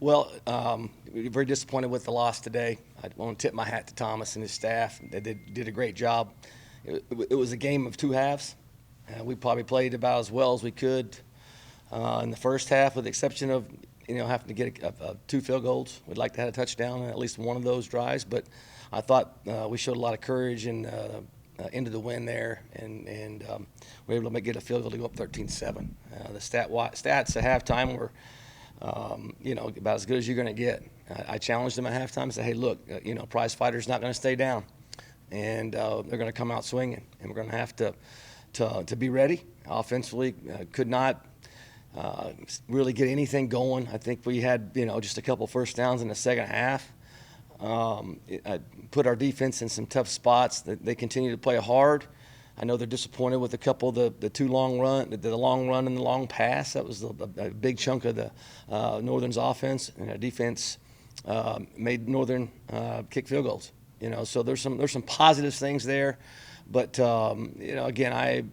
Well, very disappointed with the loss today. I want to tip my hat to Thomas and his staff. They did a great job. It was a game of two halves. We probably played about as well as we could in the first half, with the exception of having to get two field goals. We'd like to have a touchdown in at least one of those drives, but I thought we showed a lot of courage and into the win there, and we were able to get a field goal to go up 13-7. The stats at halftime were about as good as you're going to get. I challenged them at halftime and said, hey, look, prize fighter's not going to stay down, and they're going to come out swinging, and we're going to have to be ready. Offensively, could not really get anything going. I think we had, just a couple first downs in the second half. I put our defense in some tough spots. They continue to play hard. I know they're disappointed with a couple of the long run and the long pass. That was a big chunk of the Northern's offense, and our defense made Northern kick field goals. So there's some positive things there, but again,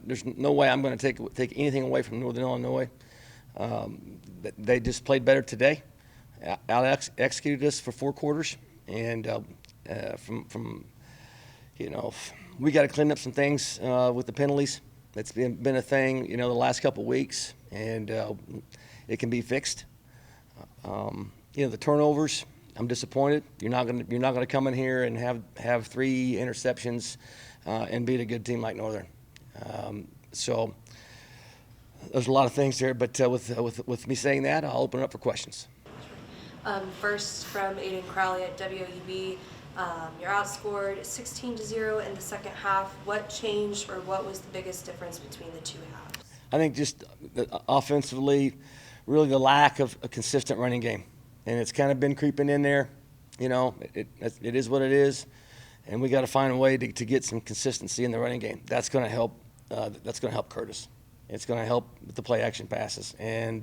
there's no way I'm going to take anything away from Northern Illinois. They just played better today. Out-executed us for 4 quarters, and we got to clean up some things with the penalties. It's been a thing, the last couple of weeks, and it can be fixed. The turnovers, I'm disappointed. You're not going to come in here and have 3 interceptions and beat a good team like Northern. So there's a lot of things there, but with me saying that, I'll open it up for questions. First from Aiden Crowley at WEB. You're outscored 16-0 in the second half. What changed, or what was the biggest difference between the two halves? I think just offensively, really the lack of a consistent running game, and it's kind of been creeping in there. It is what it is, and we got to find a way to get some consistency in the running game. That's going to help. That's going to help Curtis. It's going to help with the play-action passes, and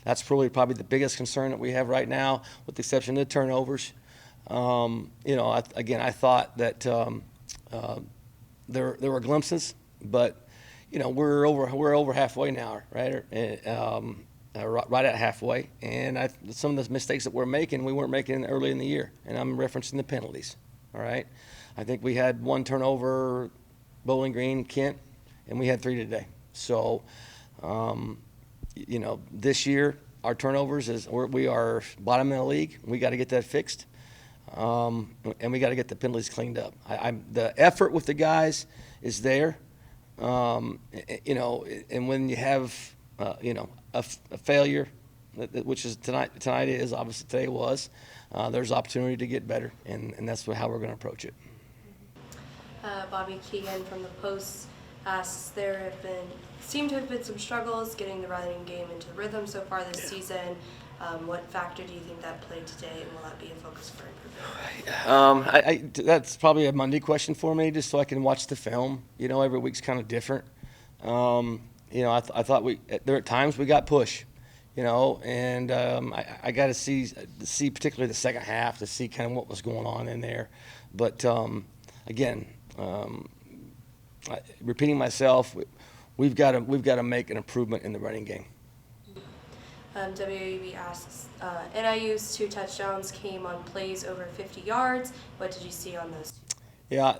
that's probably the biggest concern that we have right now, with the exception of the turnovers. I thought that there were glimpses, but we're over halfway now, right? Right at halfway, and some of the mistakes that we're making, we weren't making early in the year, and I'm referencing the penalties. All right, I think we had 1 turnover, Bowling Green, Kent, and we had 3 today. So, this year our turnovers we are bottom in the league. We got to get that fixed, and we got to get the penalties cleaned up. The effort with the guys is there, and when you have a failure, which is tonight is obviously today was, there's opportunity to get better, and that's how we're going to approach it. Bobby Keegan from the Post asks, there seem to have been some struggles getting the running game into rhythm so far this season. What factor do you think that played today, and will that be a focus for improvement? That's probably a Monday question for me, just so I can watch the film. Every week's kind of different. I thought there at times we got push, and I got to see particularly the second half to see kind of what was going on in there. But again, repeating myself, we've got to make an improvement in the running game. WAB asks, NIU's 2 touchdowns came on plays over 50 yards. What did you see on those? Yeah,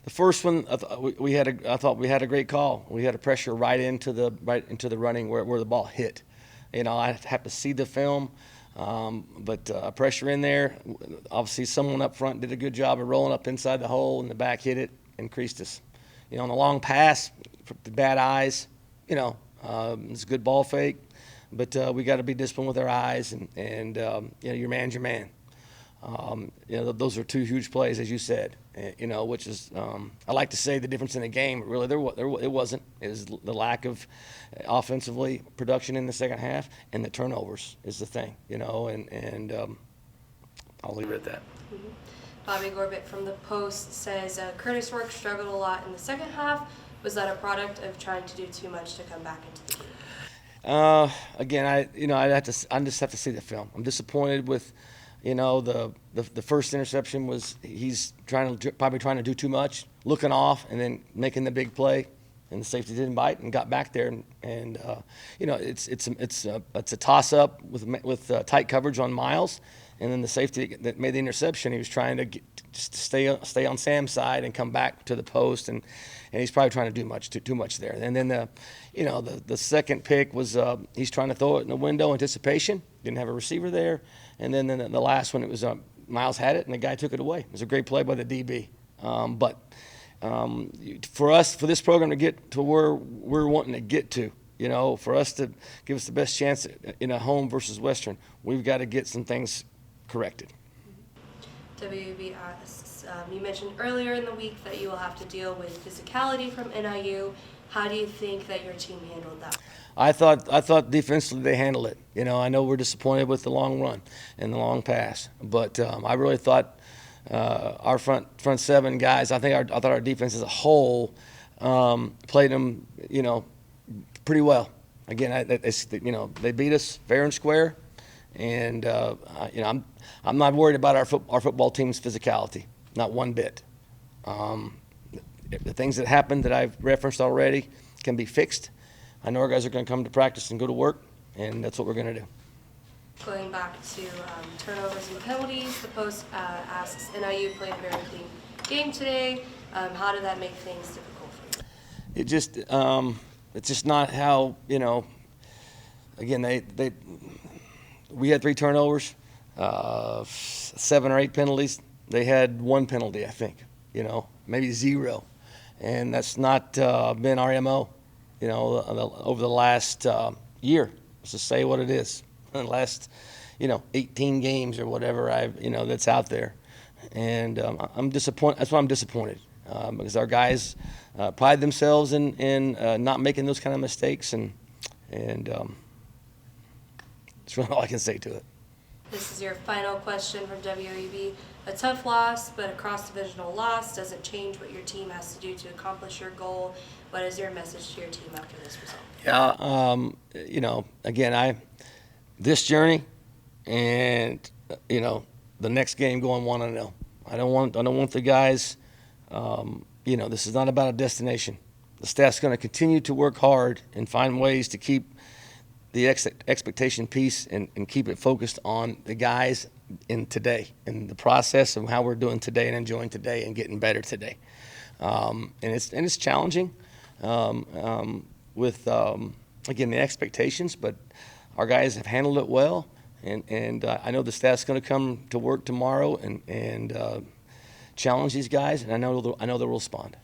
the first one, I thought we had a great call. We had a pressure right into the running where the ball hit. I have to see the film, but a pressure in there. Obviously, someone up front did a good job of rolling up inside the hole, and the back hit it and creased us. On the long pass, the bad eyes, it's a good ball fake, but we got to be disciplined with our eyes, and your man's your man. Those are 2 huge plays, as you said, which is, I like to say the difference in the game. Really, it wasn't. It was the lack of offensively production in the second half, and the turnovers is the thing, and I'll leave it at that. Mm-hmm. Bobby Gorbett from the Post says, Curtis Rourke struggled a lot in the second half. Was that a product of trying to do too much to come back into the game? Again, I just have to see the film. I'm disappointed with, the first interception was he's probably trying to do too much, looking off, and then making the big play. and the safety didn't bite and got back there. And you know, it's a toss up with tight coverage on Miles, and then the safety that made the interception, he was trying to just stay on Sam's side and come back to the post, and he's probably trying to do too much there. And then the second pick was he's trying to throw it in the window, anticipation, didn't have a receiver there, and then the last one, it was Miles had it and the guy took it away. It was a great play by the DB. But for us, for this program to get to where we're wanting to get to, you know, for us to give us the best chance in a home versus Western, we've got to get some things corrected. WB asks, you mentioned earlier in the week that you will have to deal with physicality from NIU. How do you think that your team handled that? I thought defensively they handled it. You know, I know we're disappointed with the long run and the long pass, but I really thought our front seven guys. I thought our defense as a whole played them, you know, pretty well. Again, you know, they beat us fair and square, and you know, I'm not worried about our football team's physicality, not one bit. The things that happened that I've referenced already can be fixed. I know our guys are going to come to practice and go to work, and that's what we're going to do. Going back to turnovers and penalties, the Post asks, NIU played a very clean game today. How did that make things difficult for you? It's just not how, you know, again, we had 3 turnovers, 7 or 8 penalties. They had 1 penalty, I think, you know, maybe 0. And that's not been our MO, you know, over the last year. Let's just say what it is. In the last, you know, 18 games or whatever you know, that's out there. And I'm disappointed. That's why I'm disappointed, because our guys pride themselves in not making those kind of mistakes, and that's really all I can say to it. This is your final question from WEB. A tough loss, but a cross-divisional loss doesn't change what your team has to do to accomplish your goal. What is your message to your team after this result? Yeah, you know, again, this journey, and you know, the next game going 1-0. I don't want the guys. You know, this is not about a destination. The staff's going to continue to work hard and find ways to keep the expectation piece and keep it focused on the guys in today, in the process of how we're doing today and enjoying today and getting better today. And it's challenging with again, the expectations, but our guys have handled it well, and I know the staff's going to come to work tomorrow and challenge these guys, and I know they'll respond.